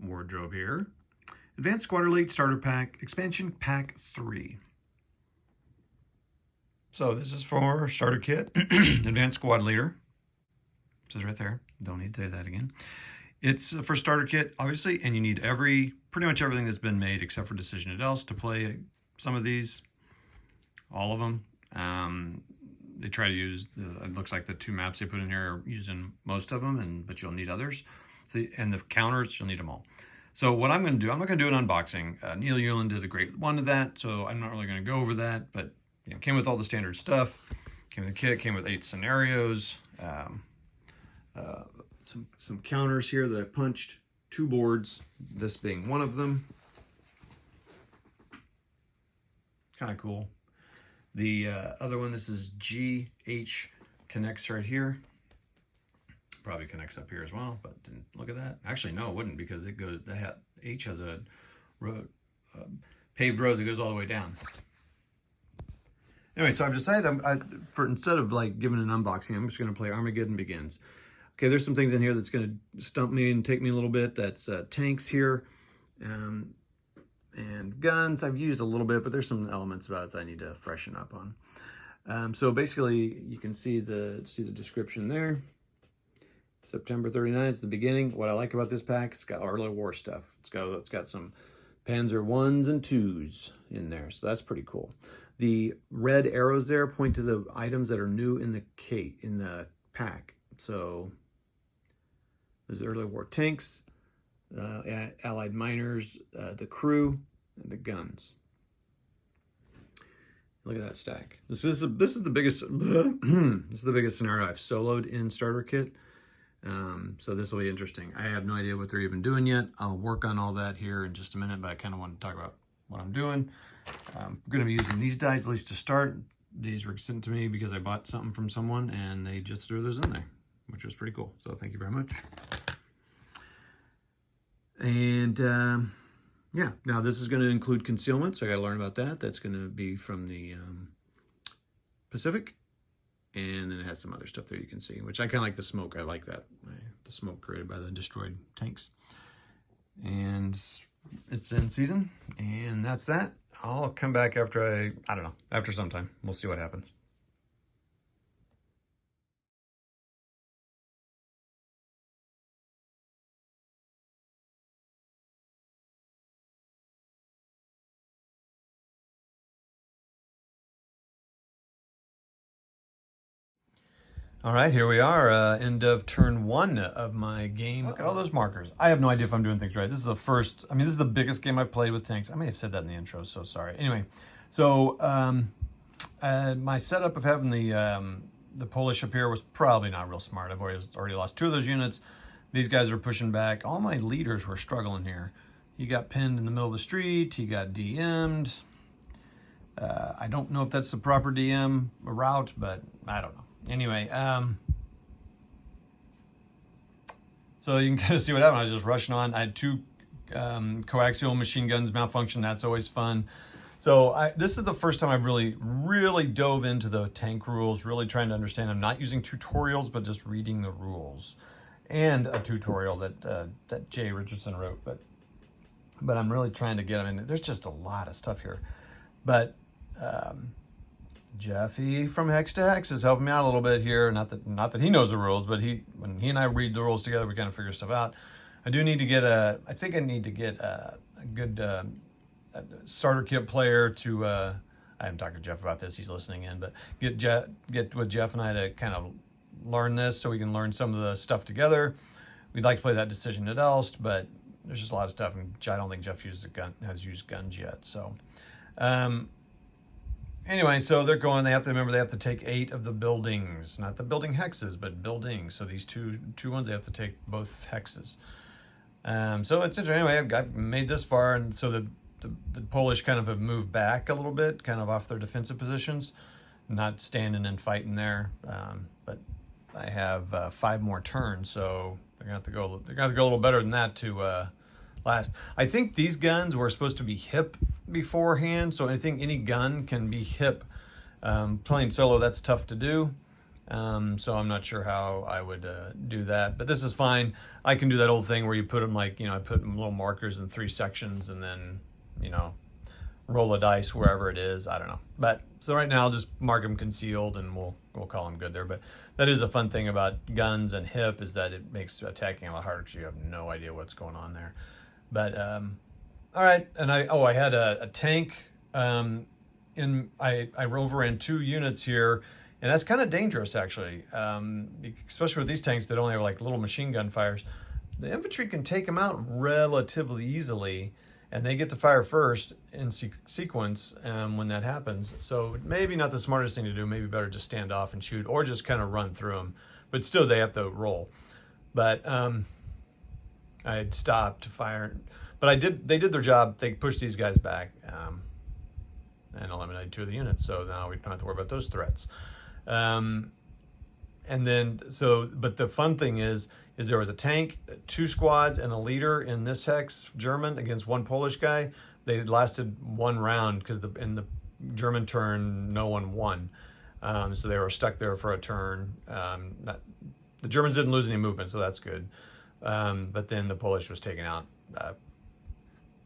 wardrobe here. Advanced Squad Elite Starter Pack, Expansion Pack 3. So this is for Starter Kit, Advanced Squad Leader. It says right there, don't need to say that again. It's for Starter Kit, obviously, and you need pretty much everything that's been made except for Decision at Else to play some of these, all of them. They try to use, it looks like the 2 maps they put in here are using most of them, but you'll need others. So, and the counters, you'll need them all. So what I'm going to do, I'm not going to do an unboxing. Neal Ulens did a great one of that, so I'm not really going to go over that, but you know, came with all the standard stuff. Came with the kit, came with 8 scenarios. Some counters here that I punched, 2 boards, this being one of them. Kind of cool. The other one, this is GH, connects right here. Probably connects up here as well, but didn't look at that. Actually, no, it wouldn't, because it goes, H has a road, paved road that goes all the way down. Anyway, so I've decided instead of like giving an unboxing, I'm just going to play Armageddon Begins. Okay, there's some things in here that's going to stump me and take me a little bit. That's tanks here, and guns. I've used a little bit, but there's some elements about it that I need to freshen up on. So basically, you can see the description there. September 39 is the beginning. What I like about this pack, it's got early war stuff. It's got some Panzer 1s and 2s in there, so that's pretty cool. The red arrows there point to the items that are new in the pack. So there's early war tanks, Allied miners, the crew, and the guns. Look at that stack. This is the biggest this is the biggest scenario I've soloed in Starter Kit. So this will be interesting. I have no idea what they're even doing yet. I'll work on all that here in just a minute, but I kind of want to talk about what I'm doing. I'm going to be using these dies at least to start. These were sent to me because I bought something from someone and they just threw those in there, which was pretty cool. So thank you very much. And yeah, now this is going to include concealment, so I got to learn about that. That's going to be from the Pacific. And then it has some other stuff there you can see, which I kind of like the smoke. I like that. The smoke created by the destroyed tanks. And it's in season, and that's that. I'll come back after I don't know, after some time. We'll see what happens. All right, here we are, end of turn 1 of my game. Look at all those markers. I have no idea if I'm doing things right. This is the first, this is the biggest game I've played with tanks. I may have said that in the intro, so sorry. Anyway, so my setup of having the Polish up here was probably not real smart. I've already lost 2 of those units. These guys are pushing back. All my leaders were struggling here. He got pinned in the middle of the street. He got DM'd. I don't know if that's the proper DM route, but I don't know. Anyway, so you can kind of see what happened. I was just rushing on. I had 2 coaxial machine guns malfunction. That's always fun. So this is the first time I've really dove into the tank rules, really trying to understand. I'm not using tutorials, but just reading the rules, and a tutorial that Jay Richardson wrote. But I'm really trying to get. There's just a lot of stuff here, but. Jeffy from Hex to Hex is helping me out a little bit here. Not that he knows the rules, but when he and I read the rules together, we kind of figure stuff out. I do need to get I think I need to get a good starter kit player to. I haven't talked to Jeff about this. He's listening in, but get with Jeff and I to kind of learn this so we can learn some of the stuff together. We'd like to play that Decision at Else, but there's just a lot of stuff, and I don't think Jeff has used guns yet. So. Anyway, so they're going, they have to remember they have to take 8 of the buildings, not the building hexes, but buildings. So these two ones, they have to take both hexes. So it's interesting. Anyway, I've made this far, and so the Polish kind of have moved back a little bit, kind of off their defensive positions, not standing and fighting there. But I have 5 more turns, so they're gonna have to go. They're gonna have to go a little better than that to last. I think these guns were supposed to be hip beforehand, so I think any gun can be hip. Playing solo, that's tough to do. So I'm not sure how I would do that, but this is fine. I can do that old thing where you put them like, I put them little markers in 3 sections and then, roll a dice wherever it is. I don't know. But so right now I'll just mark them concealed and we'll call them good there. But that is a fun thing about guns and hip, is that it makes attacking a lot harder because you have no idea what's going on there. But all right, and I had a tank. I overran 2 units here, and that's kind of dangerous actually, especially with these tanks that only have like little machine gun fires. The infantry can take them out relatively easily, and they get to fire first in sequence when that happens. So maybe not the smartest thing to do. Maybe better just stand off and shoot, or just kind of run through them. But still, they have to roll. But I had stopped to fire, but they did their job. They pushed these guys back and eliminated 2 of the units. So now we don't have to worry about those threats. And then but the fun thing is there was a tank, 2 squads, and a leader in this hex, German, against 1 Polish guy. They lasted 1 round because in the German turn, no one won. So they were stuck there for a turn. The Germans didn't lose any movement, so that's good. But then the Polish was taken out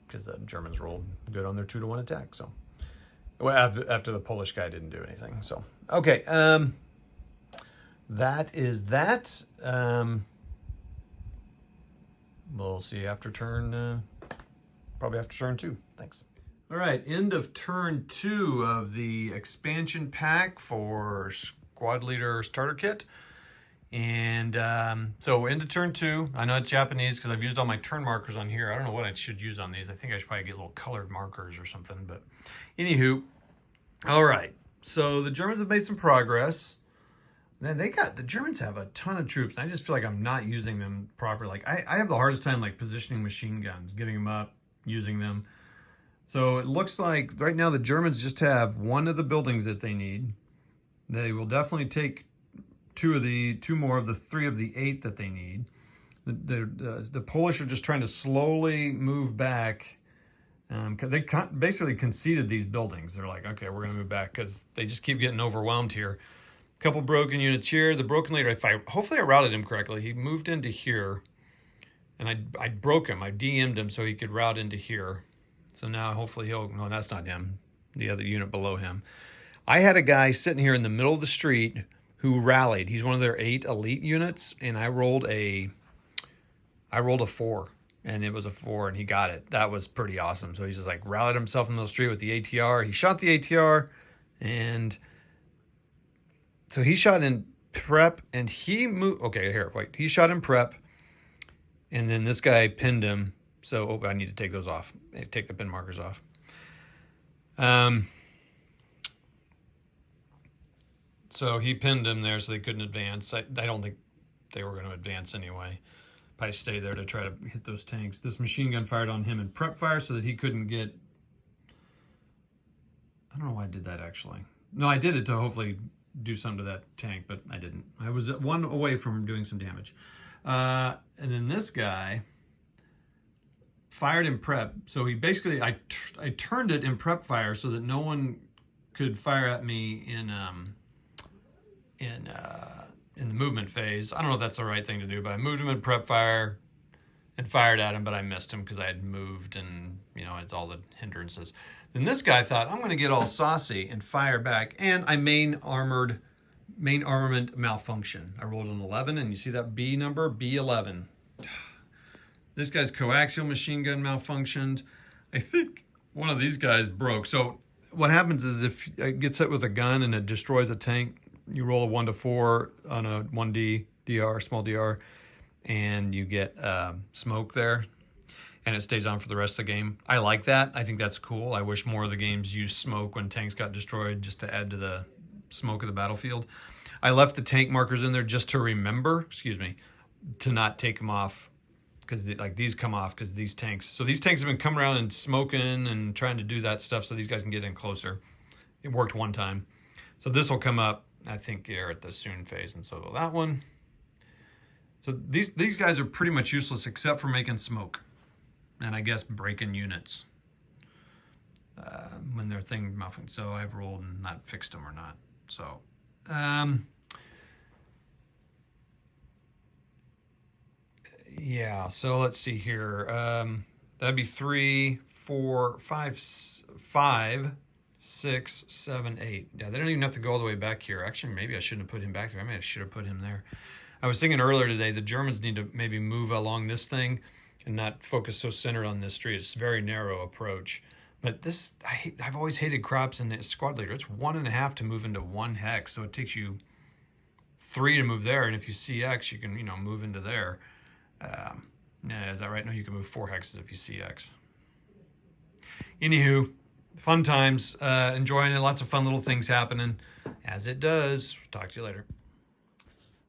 because the Germans rolled good on their 2-to-1 attack. So after the Polish guy didn't do anything. So okay, that is that. We'll see after turn, probably after turn 2. Thanks. All right, end of turn 2 of the expansion pack for Squad Leader Starter Kit. And so into turn 2. I know it's Japanese because I've used all my turn markers on here. I don't know what I should use on these. I think I should probably get little colored markers or something. But anywho, all right. So the Germans have made some progress. Man, the Germans have a ton of troops, and I just feel like I'm not using them properly. Like I have the hardest time like positioning machine guns, getting them up, using them. So it looks like right now the Germans just have 1 of the buildings that they need. They will definitely take 2 more of the 3 of the 8 that they need. The Polish are just trying to slowly move back. They basically conceded these buildings. They're like, okay, we're going to move back because they just keep getting overwhelmed here. Couple broken units here. The broken leader, hopefully I routed him correctly. He moved into here, and I broke him. I DM'd him so he could route into here. So now hopefully no, that's not him. The other unit below him. I had a guy sitting here in the middle of the street who rallied. He's one of their 8 elite units, and I rolled a 4, and it was a 4, and he got it. That was pretty awesome. So he's just like rallied himself in the middle of the street with the ATR. He shot the ATR, and so he shot in prep, and he moved. Okay, here, wait. He shot in prep, and then this guy pinned him. So I need to take those off. Take the pin markers off. So he pinned him there, so they couldn't advance. I don't think they were going to advance anyway. Probably stay there to try to hit those tanks. This machine gun fired on him in prep fire so that he couldn't get. I don't know why I did that actually. No, I did it to hopefully do something to that tank, but I didn't. I was 1 away from doing some damage. And then this guy fired in prep. So he basically, I turned it in prep fire so that no one could fire at me in the movement phase. I don't know if that's the right thing to do, but I moved him in prep fire and fired at him, but I missed him because I had moved and, it's all the hindrances. Then this guy thought, I'm going to get all saucy and fire back, and I main armament malfunction. I rolled an 11, and you see that B number? B11. This guy's coaxial machine gun malfunctioned. I think one of these guys broke. So what happens is if it gets hit with a gun and it destroys a tank, you roll a 1 to 4 on a 1D DR, small DR, and you get smoke there, and it stays on for the rest of the game. I like that. I think that's cool. I wish more of the games used smoke when tanks got destroyed just to add to the smoke of the battlefield. I left the tank markers in there just to remember, to not take them off, because these come off because these tanks have been coming around and smoking and trying to do that stuff so these guys can get in closer. It worked one time. So this will come up, I think, here at the soon phase, and so will that one. So these guys are pretty much useless except for making smoke, and I guess breaking units when their thing muffing. So I've rolled and not fixed them or not. So Yeah, so let's see here. That'd be 3, 4, 5, 5, 6, 7, 8. Yeah, they don't even have to go all the way back here. Actually, maybe I shouldn't have put him back there. I maybe I should have put him there. I was thinking earlier today, the Germans need to maybe move along this thing and not focus so centered on this street. It's a very narrow approach. But this, I've always hated crops in the squad leader. It's 1.5 to move into 1 hex, so it takes you 3 to move there. And if you CX, you can, move into there. Is that right? No, you can move 4 hexes if you CX. Anywho, fun times, enjoying it. Lots of fun little things happening, as it does. Talk to you later.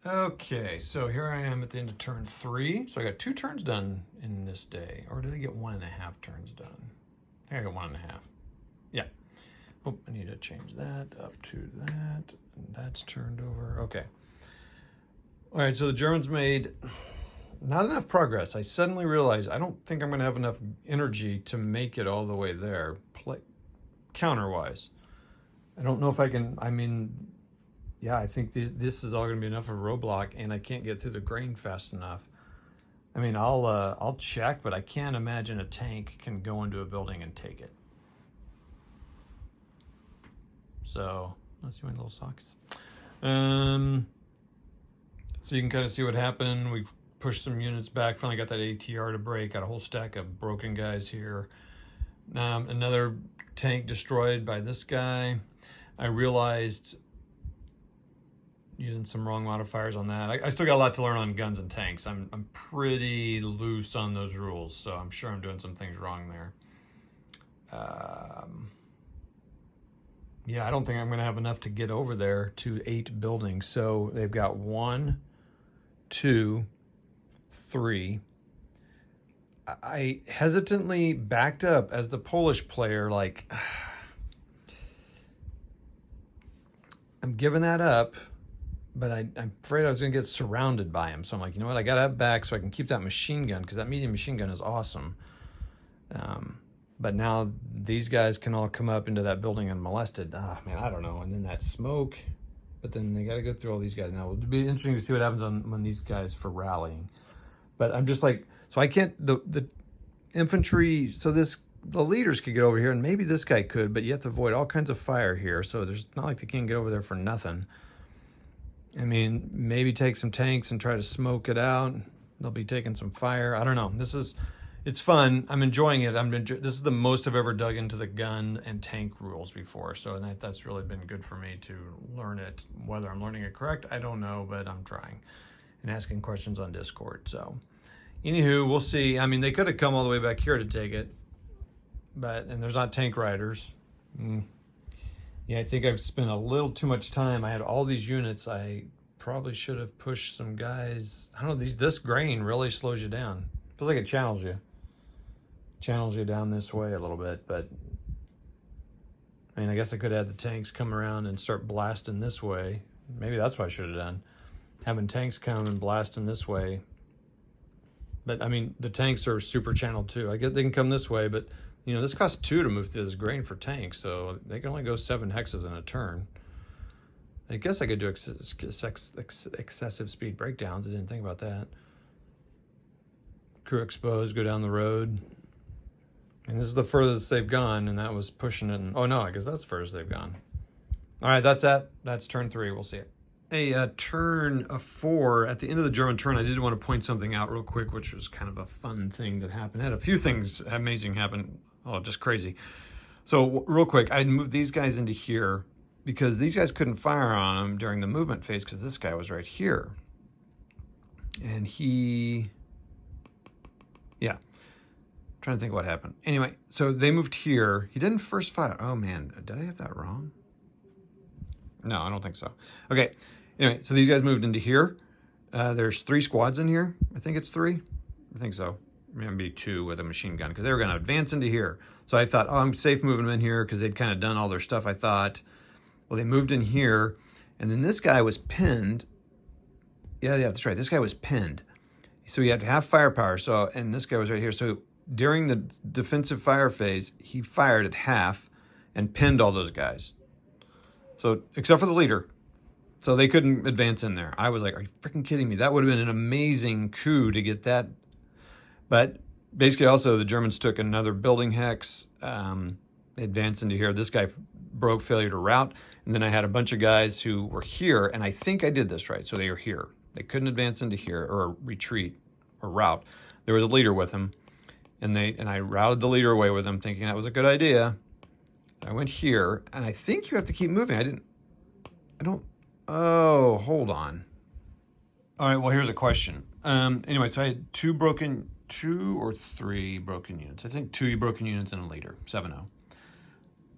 Okay, so here I am at the end of turn 3. So I got 2 turns done in this day. Or did I get 1.5 turns done? I think I got 1.5. Yeah. Oh, I need to change that up to that. And that's turned over. Okay. All right, so the Germans made not enough progress. I suddenly realized I don't think I'm going to have enough energy to make it all the way there, counter-wise. I don't know if I can, yeah, I think this is all going to be enough of a roadblock, and I can't get through the grain fast enough. I'll check, but I can't imagine a tank can go into a building and take it. So, let's see my little socks. So you can kind of see what happened. We've pushed some units back. Finally got that ATR to break. Got a whole stack of broken guys here. Another tank destroyed by this guy. I realized using some wrong modifiers on that. I still got a lot to learn on guns and tanks. I'm pretty loose on those rules, so I'm sure I'm doing some things wrong there. Yeah, I don't think I'm going to have enough to get over there to 8 buildings. So they've got 1, 2, 3. I hesitantly backed up as the Polish player, like, I'm giving that up, but I'm afraid I was going to get surrounded by him. So I'm like, you know what, I got to have back so I can keep that machine gun, because that medium machine gun is awesome. But now these guys can all come up into that building unmolested. Man, I don't know. And then that smoke, but then they got to go through all these guys. Now, it'll be interesting to see what happens on these guys for rallying. But I'm just like, so I can't, the infantry, so the leaders could get over here, and maybe this guy could, but you have to avoid all kinds of fire here. So there's not like they can get over there for nothing. Maybe take some tanks and try to smoke it out. They'll be taking some fire. I don't know. It's fun. I'm enjoying it. This is the most I've ever dug into the gun and tank rules before. So that's really been good for me to learn it. Whether I'm learning it correct, I don't know, but I'm trying and asking questions on Discord. So anywho, we'll see. They could have come all the way back here to take it, and there's not tank riders. Yeah, I think I've spent a little too much time. I had all these units. I probably should have pushed some guys. I don't know, this grain really slows you down. Feels like it channels you down this way a little bit, but I guess I could have had the tanks come around and start blasting this way. Maybe that's what I should have done. Having tanks come and blasting this way. But the tanks are super channeled too. I get they can come this way, but this costs 2 to move through this grain for tanks, so they can only go 7 hexes in a turn. I guess I could do excessive speed breakdowns. I didn't think about that. Crew exposed, go down the road. And this is the furthest they've gone, and that was pushing it. Oh no, I guess that's the furthest they've gone. All right, that's that. That's turn 3. We'll see it. Turn 4, at the end of the German turn, I did want to point something out real quick, which was kind of a fun thing that happened. I had a few things amazing happen. Oh, just crazy. So real quick, I moved these guys into here because these guys couldn't fire on them during the movement phase because this guy was right here. And yeah. Trying to think what happened. Anyway, so they moved here. He didn't first fire. Oh man, did I have that wrong? No, I don't think so. Okay. Anyway, so these guys moved into here. There's 3 squads in here. I think it's 3. I think so. Maybe 2 with a machine gun because they were going to advance into here. So I thought, I'm safe moving them in here because they'd kind of done all their stuff, I thought. Well, they moved in here, and then this guy was pinned. Yeah, that's right. This guy was pinned. So he had half firepower. So, and this guy was right here. So during the defensive fire phase, he fired at half and pinned all those guys. So, except for the leader. So they couldn't advance in there. I was like, are you freaking kidding me? That would have been an amazing coup to get that. But basically also the Germans took another building hex, advanced into here. This guy broke, failure to rout. And then I had a bunch of guys who were here, and I think I did this right. So they were here. They couldn't advance into here or retreat or rout. There was a leader with them, and I routed the leader away with them, thinking that was a good idea. I went here, and I think you have to keep moving. I don't, oh, hold on. All right, well, here's a question. Anyway, so I had two or three broken units. I think 2 broken units and a leader, 7-0.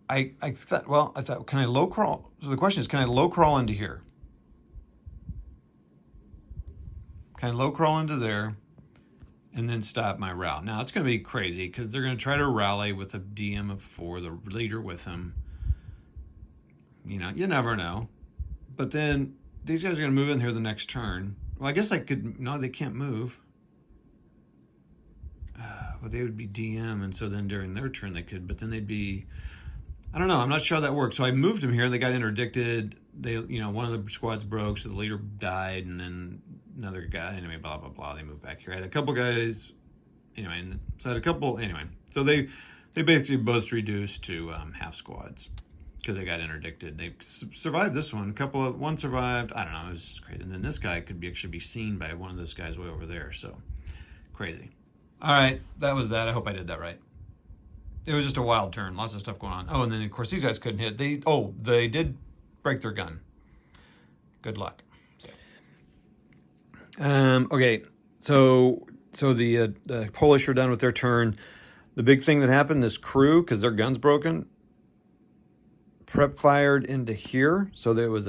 I thought, can I low crawl? So the question is, can I low crawl into here? Can I low crawl into there and then stop my route? Now, it's going to be crazy because they're going to try to rally with a DM of 4, the leader with them. You know, you never know. But then these guys are going to move in here the next turn. Well, I guess I could, no, they can't move. Well, they would be DM, and so then during their turn they could, but then they'd be, I don't know, I'm not sure how that works. So I moved them here, they got interdicted, they, you know, one of the squads broke, so the leader died, and then another guy, anyway, blah, blah, blah, they moved back here. I had a couple guys, anyway, and so I had a couple, anyway, so they basically both reduced to half squads because they got interdicted. They survived this one, one survived, I don't know, it was crazy. And then this guy could actually be seen by one of those guys way over there, so crazy. All right, that was that. I hope I did that right. It was just a wild turn. Lots of stuff going on. Oh, and then, of course, these guys couldn't hit. They did break their gun. Good luck. Okay, so the Polish are done with their turn. The big thing that happened, this crew, because their gun's broken, prep fired into here. So there was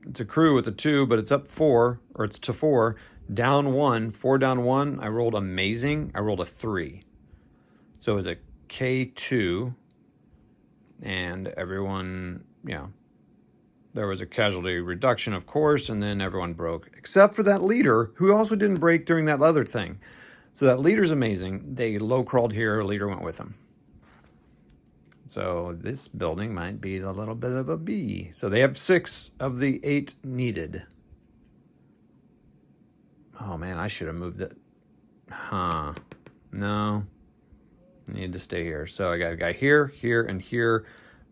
it's a crew with a 2, but it's up 4, or it's to 4. Down 1, 4 down 1, I rolled amazing. I rolled a 3. So it was a K2, and everyone, yeah, there was a casualty reduction, of course, and then everyone broke, except for that leader, who also didn't break during that other thing. So that leader's amazing. They low-crawled here, a leader went with him. So this building might be a little bit of a B. So they have 6 of the 8 needed. Oh, man, I should have moved it. Huh. No. I need to stay here. So I got a guy here, here, and here.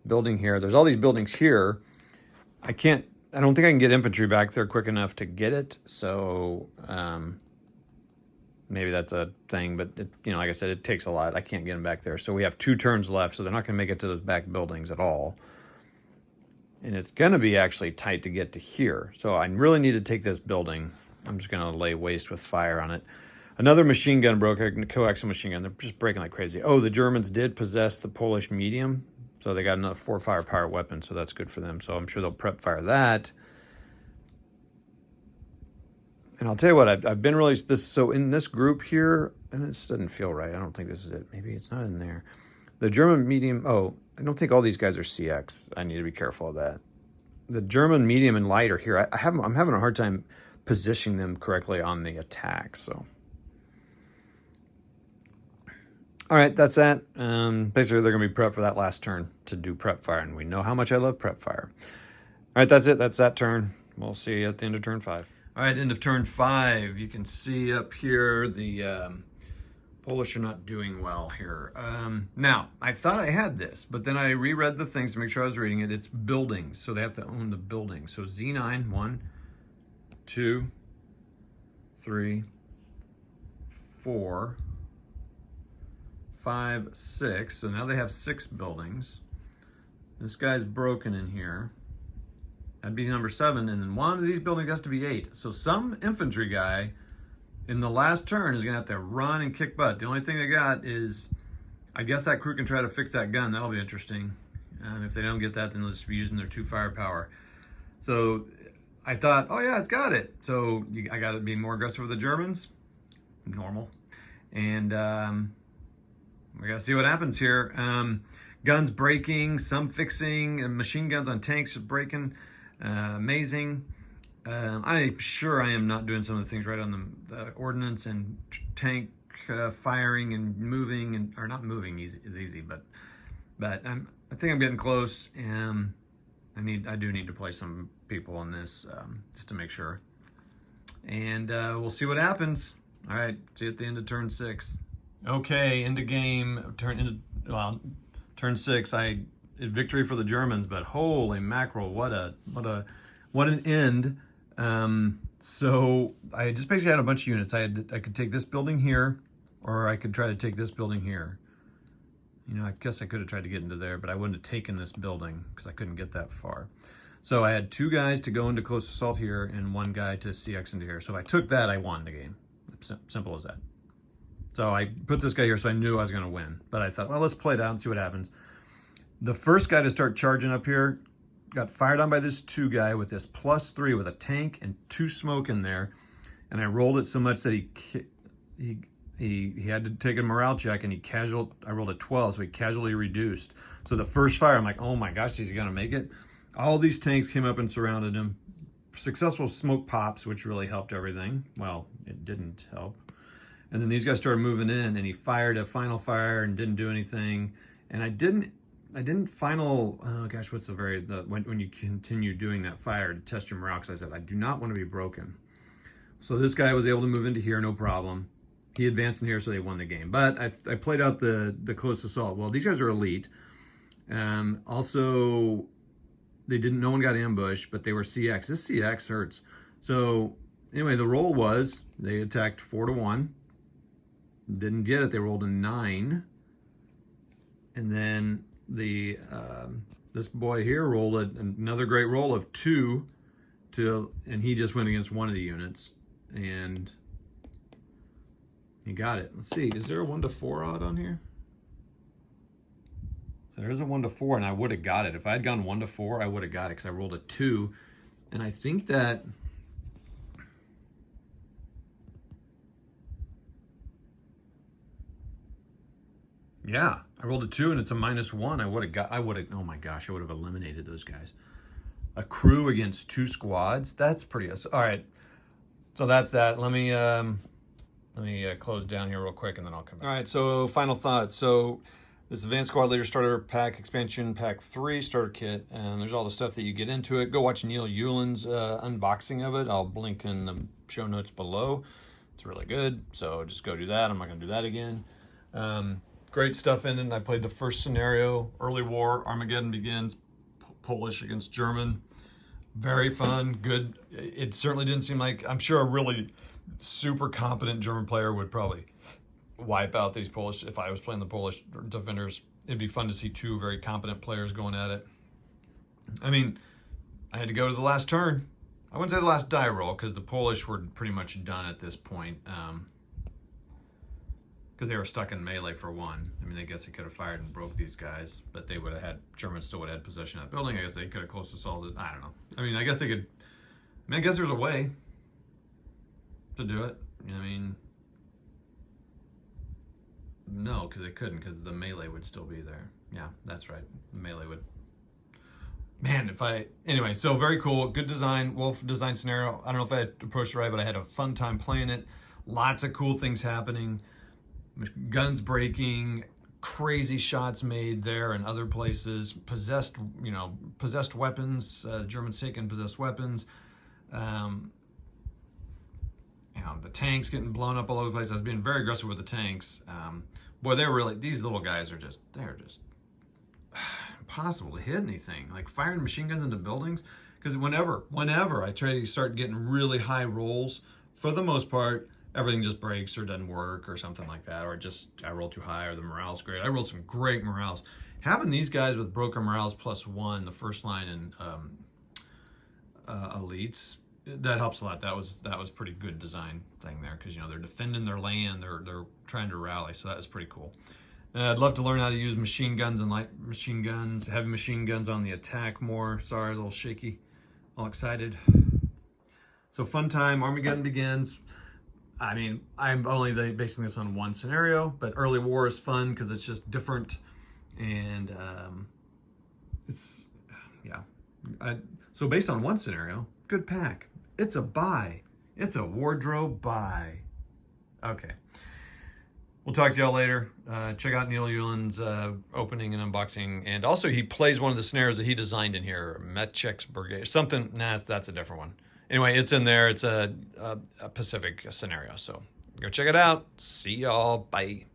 Building here. There's all these buildings here. I don't think I can get infantry back there quick enough to get it. So maybe that's a thing. But, like I said, it takes a lot. I can't get them back there. So we have 2 turns left. So they're not going to make it to those back buildings at all. And it's going to be actually tight to get to here. So I really need to take this building. I'm just going to lay waste with fire on it. Another machine gun broke, a coaxial machine gun. They're just breaking like crazy. Oh, the Germans did possess the Polish medium. So they got another 4 firepower weapon, so that's good for them. So I'm sure they'll prep fire that. And I'll tell you what, I've been really, so in this group here, and this doesn't feel right. I don't think this is it. Maybe it's not in there. The German medium, I don't think all these guys are CX. I need to be careful of that. The German medium and light are here. I'm having a hard time positioning them correctly on the attack, so. All right, that's that. Basically, they're going to be prepped for that last turn to do prep fire, and we know how much I love prep fire. All right, that's it. That's that turn. We'll see you at the end of turn 5. All right, end of turn 5. You can see up here the Polish are not doing well here. Now, I thought I had this, but then I reread the things to make sure I was reading it. It's buildings, so they have to own the buildings. So Z9, 1, 2, 3, 4, 5, 6. So now they have 6 buildings. This guy's broken in here. That'd be number 7. And then one of these buildings has to be 8. So some infantry guy in the last turn is going to have to run and kick butt. The only thing they got is, I guess that crew can try to fix that gun. That'll be interesting. And if they don't get that, then they'll just be using their 2 firepower. So I thought, oh yeah, it's got it. So I got to be more aggressive with the Germans. Normal. And we got to see what happens here. Guns breaking, some fixing, and machine guns on tanks are breaking. Amazing. I'm sure I am not doing some of the things right on the ordnance and tank firing and moving, or not moving is easy, but I think I'm getting close. I do need to play some people on this just to make sure. And we'll see what happens. All right, see you at the end of turn 6. Okay, into game, turn 6. Victory for the Germans, but holy mackerel, what an end. So I just basically had a bunch of units. I could take this building here, or I could try to take this building here. You know, I guess I could have tried to get into there, but I wouldn't have taken this building because I couldn't get that far. So I had 2 guys to go into close assault here and 1 guy to CX into here. So if I took that, I won the game. Simple as that. So I put this guy here so I knew I was going to win. But I thought, well, let's play it out and see what happens. The first guy to start charging up here got fired on by this 2 guy with this +3 with a tank and 2 smoke in there. And I rolled it so much that he had to take a morale check, and I rolled a 12, so he casualty reduced. So the first fire, I'm like, oh my gosh, is he gonna make it? All these tanks came up and surrounded him. Successful smoke pops, which really helped everything. Well, it didn't help. And then these guys started moving in, and he fired a final fire and didn't do anything. And I didn't final, oh gosh, what's when you continue doing that fire to test your morale, because I said, I do not want to be broken. So this guy was able to move into here, no problem. He advanced in here, so they won the game. But I played out the close assault. Well, these guys are elite. Also, no one got ambushed, but they were CX. This CX hurts. So anyway, the roll was they attacked 4-1. Didn't get it. They rolled a 9. And then this boy here rolled another great roll of 2 and he just went against one of the units. And he got it. Let's see. Is there a 1-4 odd on here? There's a 1-4, and I would have got it. If I had gone 1-4, I would have got it because I rolled a 2. And I think that yeah, I rolled a 2 and it's a -1. Oh my gosh, I would have eliminated those guys. A crew against 2 squads. That's pretty, all right. So that's that. Let me close down here real quick and then I'll come back. All right, so final thoughts. So this Advanced Squad Leader Starter Pack Expansion Pack 3 Starter Kit, and there's all the stuff that you get into it. Go watch Neal Ulens' unboxing of it. I'll link in the show notes below. It's really good, so just go do that. I'm not gonna do that again. Great stuff in it. I played the first scenario, Early War, Armageddon Begins, Polish against German. Very fun, good. It certainly didn't seem like, I'm sure a really super competent German player would probably wipe out these Polish. If I was playing the Polish defenders, it'd be fun to see 2 very competent players going at it. I mean, I had to go to the last turn. I wouldn't say the last die roll because the Polish were pretty much done at this point. Because they were stuck in melee for 1. I mean, I guess they could have fired and broke these guys, but they would have had, Germans still would have had possession of that building. I guess they could have close assaulted. I don't know. I mean, I guess they could, I guess there's a way to do it. I mean, no, because they couldn't, because the melee would still be there. Yeah, that's right. The melee would. Man, anyway, so very cool. Good design, well designed scenario. I don't know if I had approached it right, but I had a fun time playing it. Lots of cool things happening. Guns breaking, crazy shots made there and other places. Possessed weapons. Germans taking possessed weapons. The tanks getting blown up all over the place. I was being very aggressive with the tanks. Boy, these little guys are just impossible to hit anything. Like firing machine guns into buildings. Because whenever I try to start getting really high rolls, for the most part, everything just breaks or doesn't work or something like that. Or just I roll too high or the morale's great. I rolled some great morales. Having these guys with broken morales +1, the first line and elites, that helps a lot. That was pretty good design thing there because they're defending their land, they're trying to rally, so that was pretty cool. I'd love to learn how to use machine guns and light machine guns, heavy machine guns on the attack more. Sorry, a little shaky, all excited. So fun time. Armageddon Begins. I mean, I'm only basing this on 1 scenario, but Early War is fun because it's just different, and so based on 1 scenario, good pack. It's a buy. It's a wardrobe buy. Okay. We'll talk to y'all later. Check out Neal Ulens' opening and unboxing. And also, he plays one of the snares that he designed in here, Metchek's Brigade. Something, nah, that's a different one. Anyway, it's in there. It's a Pacific scenario. So go check it out. See y'all. Bye.